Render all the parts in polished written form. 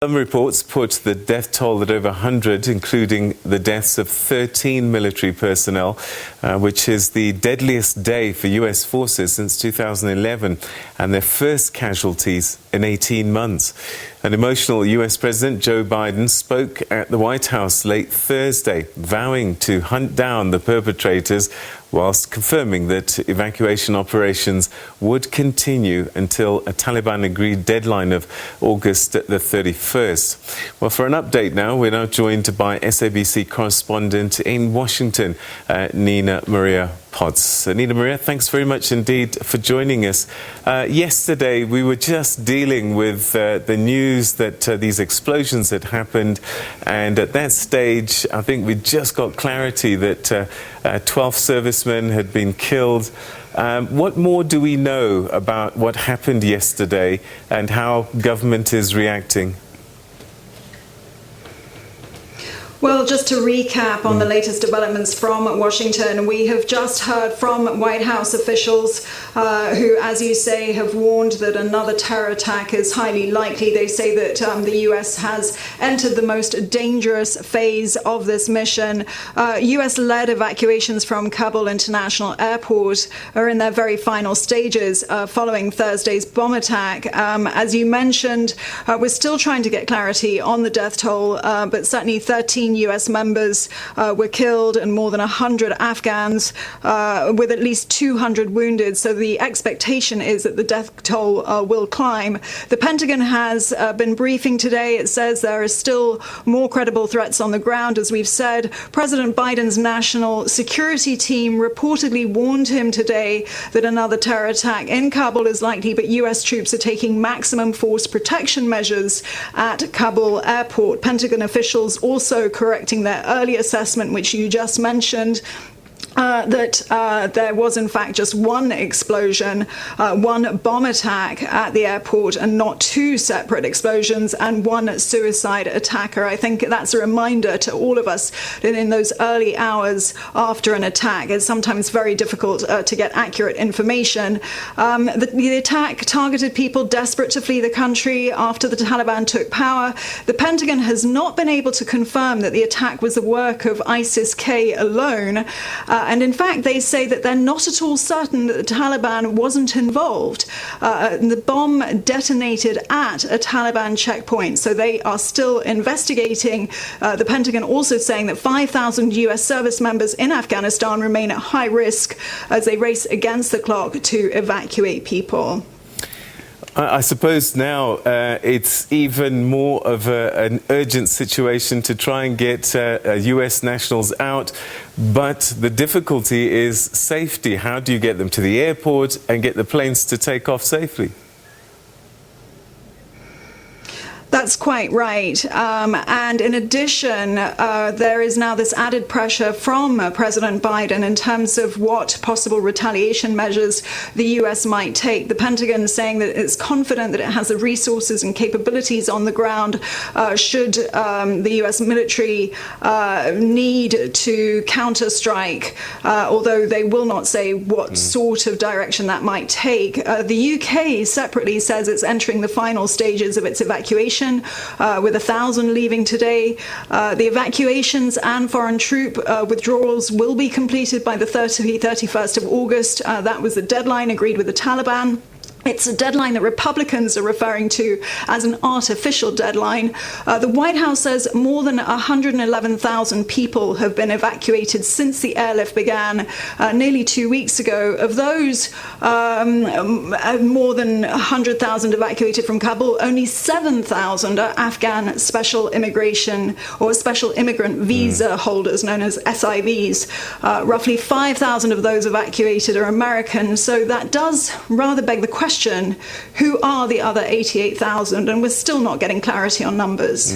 Some reports put the death toll at over 100, including the deaths of 13 military personnel, which is the deadliest day for U.S. forces since 2011, and their first casualties in 18 months. An emotional U.S. President Joe Biden spoke at the White House late Thursday, vowing to hunt down the perpetrators, whilst confirming that evacuation operations would continue until a Taliban-agreed deadline of August the 31st. Well, for an update now, we're now joined by SABC correspondent in Washington, Nina Maria Potts. Nina Maria, thanks very much indeed for joining us. Yesterday, we were just dealing with the news that these explosions had happened, and at that stage, I think we just got clarity that 12 servicemen had been killed. What more do we know about what happened yesterday and how government is reacting? Well, just to recap on the latest developments from Washington, we have just heard from White House officials who, as you say, have warned that another terror attack is highly likely. They say that the U.S. has entered the most dangerous phase of this mission. U.S.-led evacuations from Kabul International Airport are in their very final stages following Thursday's bomb attack. As you mentioned, we're still trying to get clarity on the death toll, but certainly 13 U.S. members were killed and more than 100 Afghans, with at least 200 wounded. So the expectation is that the death toll will climb. The Pentagon has been briefing today. It says there are still more credible threats on the ground. As we've said, President Biden's national security team reportedly warned him today that another terror attack in Kabul is likely, but U.S. troops are taking maximum force protection measures at Kabul airport. Pentagon officials also correcting their early assessment, which you just mentioned, that there was in fact just one explosion, one bomb attack at the airport, and not two separate explosions and one suicide attacker. I think that's a reminder to all of us that in those early hours after an attack, it's sometimes very difficult to get accurate information. The attack targeted people desperate to flee the country after the Taliban took power. The Pentagon has not been able to confirm that the attack was the work of ISIS-K alone. And in fact, they say that they're not at all certain that the Taliban wasn't involved. The bomb detonated at a Taliban checkpoint, so they are still investigating. The Pentagon also saying that 5,000 U.S. service members in Afghanistan remain at high risk as they race against the clock to evacuate people. I suppose now it's even more of an urgent situation to try and get U.S. nationals out, but the difficulty is safety. How do you get them to the airport and get the planes to take off safely? That's quite right. And in addition, there is now this added pressure from President Biden in terms of what possible retaliation measures the U.S. might take. The Pentagon is saying that it's confident that it has the resources and capabilities on the ground should the U.S. military need to counter-strike, although they will not say what sort of direction that might take. The U.K. separately says it's entering the final stages of its evacuation, with 1,000 leaving today. The evacuations and foreign troop withdrawals will be completed by the 31st of August. That was the deadline agreed with the Taliban. It's a deadline that Republicans are referring to as an artificial deadline. The White House says more than 111,000 people have been evacuated since the airlift began nearly 2 weeks ago. Of those, more than 100,000 evacuated from Kabul. Only 7,000 are Afghan special immigration or special immigrant visa holders, known as SIVs. Roughly 5,000 of those evacuated are American. So that does rather beg the question, who are the other 88,000? And we're still not getting clarity on numbers.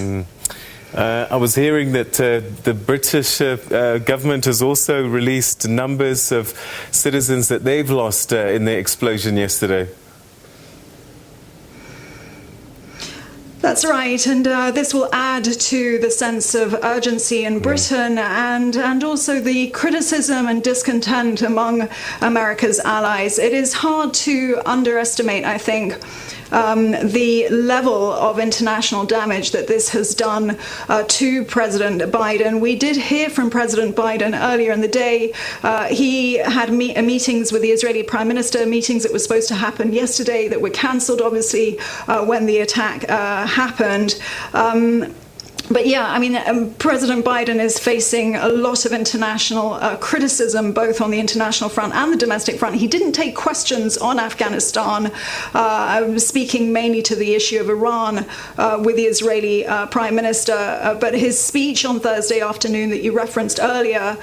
I was hearing that the British government has also released numbers of citizens that they've lost in the explosion yesterday. That's right, and this will add to the sense of urgency in Britain and also the criticism and discontent among America's allies. It is hard to underestimate, I think, the level of international damage that this has done to President Biden. We did hear from President Biden earlier in the day. He had meetings with the Israeli Prime Minister, meetings that were supposed to happen yesterday that were cancelled, obviously, when the attack happened. But yeah, I mean, President Biden is facing a lot of international criticism, both on the international front and the domestic front. He didn't take questions on Afghanistan, speaking mainly to the issue of Iran with the Israeli Prime Minister. But his speech on Thursday afternoon that you referenced earlier,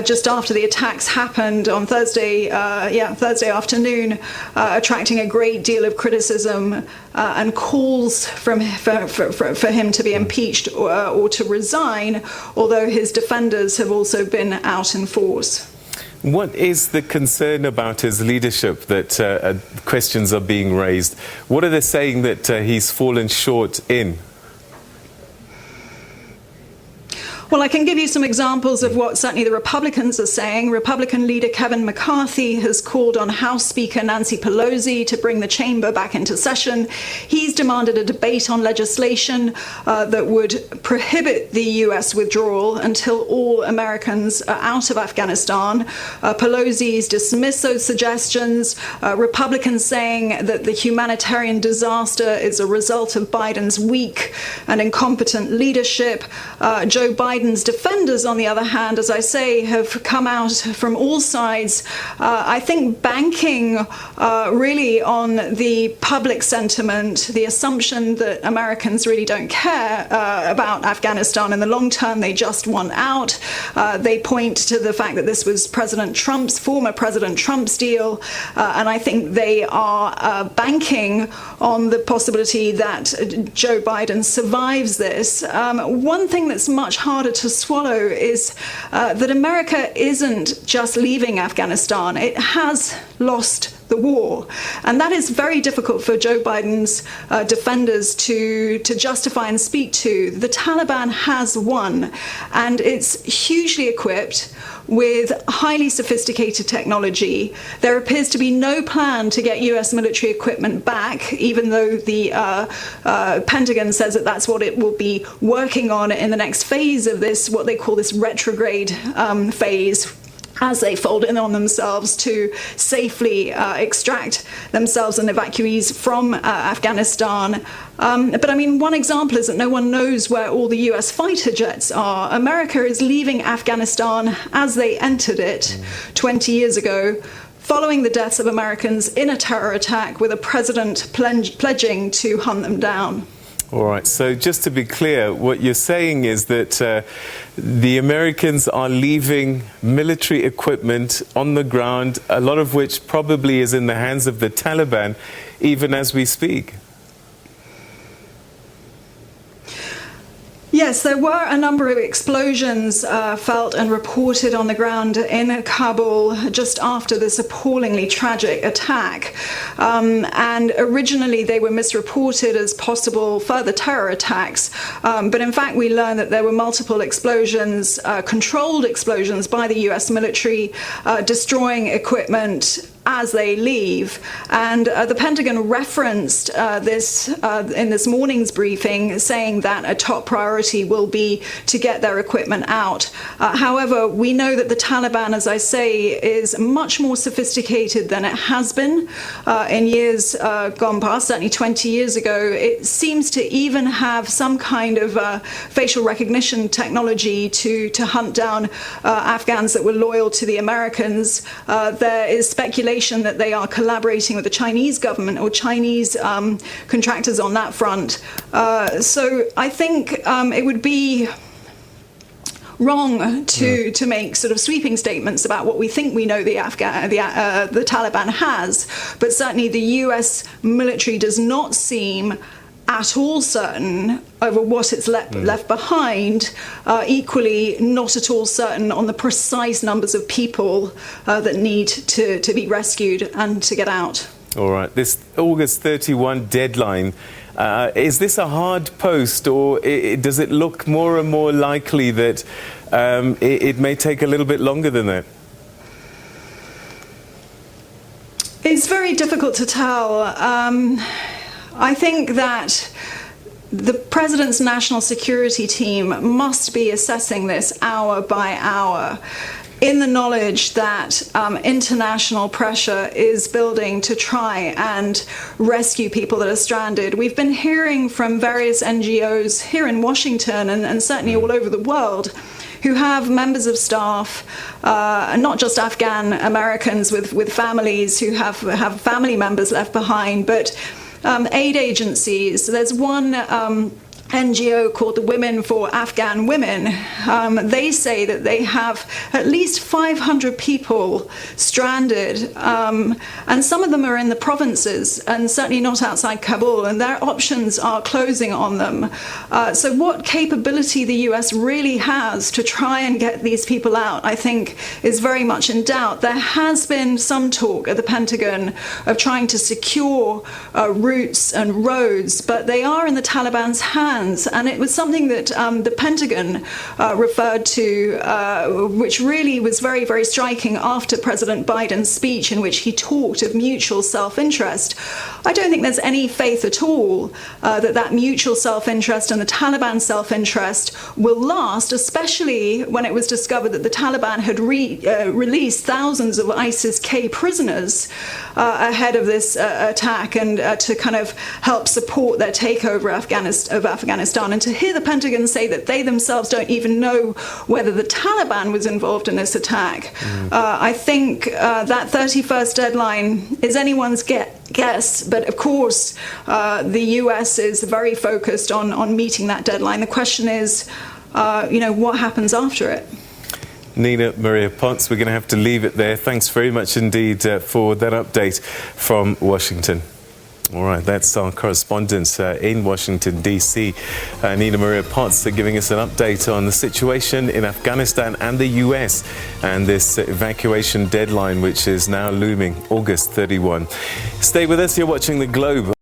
just after the attacks happened on Thursday afternoon, attracting a great deal of criticism and calls for him to be impeached or to resign, although his defenders have also been out in force. What is the concern about his leadership that questions are being raised? What are they saying that he's fallen short in? Well, I can give you some examples of what certainly the Republicans are saying. Republican leader Kevin McCarthy has called on House Speaker Nancy Pelosi to bring the chamber back into session. He's demanded a debate on legislation that would prohibit the U.S. withdrawal until all Americans are out of Afghanistan. Pelosi's dismissed those suggestions. Republicans saying that the humanitarian disaster is a result of Biden's weak and incompetent leadership. Joe Biden's defenders, on the other hand, as I say, have come out from all sides, I think banking really on the public sentiment, the assumption that Americans really don't care about Afghanistan in the long term. They just want out. They point to the fact that this was former President Trump's deal, and I think they are banking on the possibility that Joe Biden survives this. One thing that's much harder to swallow is that America isn't just leaving Afghanistan. It has lost the war. And that is very difficult for Joe Biden's defenders to justify and speak to. The Taliban has won, and it's hugely equipped with highly sophisticated technology. There appears to be no plan to get US military equipment back, even though the Pentagon says that that's what it will be working on in the next phase of this, what they call this retrograde phase, as they fold in on themselves to safely extract themselves and evacuees from Afghanistan. But I mean, one example is that no one knows where all the US fighter jets are. America is leaving Afghanistan as they entered it 20 years ago, following the deaths of Americans in a terror attack, with a president pledging to hunt them down. All right, so just to be clear, what you're saying is that the Americans are leaving military equipment on the ground, a lot of which probably is in the hands of the Taliban, even as we speak. Yes, there were a number of explosions felt and reported on the ground in Kabul just after this appallingly tragic attack. And originally they were misreported as possible further terror attacks. But in fact, we learned that there were multiple explosions, controlled explosions by the US military, destroying equipment as they leave. And the Pentagon referenced this in this morning's briefing, saying that a top priority will be to get their equipment out. However, we know that the Taliban, as I say, is much more sophisticated than it has been in years gone past, certainly 20 years ago. It seems to even have some kind of facial recognition technology to hunt down Afghans that were loyal to the Americans. There is speculation that they are collaborating with the Chinese government or Chinese contractors on that front. So I think it would be wrong to make sort of sweeping statements about what we think we know the Taliban has, but certainly the US military does not seem at all certain over what it's left behind, equally not at all certain on the precise numbers of people that need to be rescued and to get out. All right, this August 31 deadline Is this a hard post, or does it look more and more likely that it may take a little bit longer than that? It's very difficult to tell. I think that the President's national security team must be assessing this hour by hour, in the knowledge that international pressure is building to try and rescue people that are stranded. We've been hearing from various NGOs here in Washington and certainly all over the world who have members of staff, not just Afghan Americans with families who have family members left behind, but aid agencies. There's one NGO called the Women for Afghan Women. They say that they have at least 500 people stranded, and some of them are in the provinces and certainly not outside Kabul, and their options are closing on them. So what capability the US really has to try and get these people out, I think, is very much in doubt. There has been some talk at the Pentagon of trying to secure routes and roads, but they are in the Taliban's hands. And it was something that the Pentagon referred to, which really was very, very striking after President Biden's speech, in which he talked of mutual self-interest. I don't think there's any faith at all that mutual self-interest and the Taliban self-interest will last, especially when it was discovered that the Taliban had released thousands of ISIS-K prisoners ahead of this attack, and to kind of help support their takeover of Afghanistan. And to hear the Pentagon say that they themselves don't even know whether the Taliban was involved in this attack, I think that 31st deadline is anyone's guess. But of course, the US is very focused on meeting that deadline. The question is, what happens after it? Nina Maria Potts, we're going to have to leave it there. Thanks very much indeed for that update from Washington. All right, that's our correspondent in Washington, D.C., Nina Maria Potts, giving us an update on the situation in Afghanistan and the U.S. and this evacuation deadline, which is now looming, August 31. Stay with us. You're watching The Globe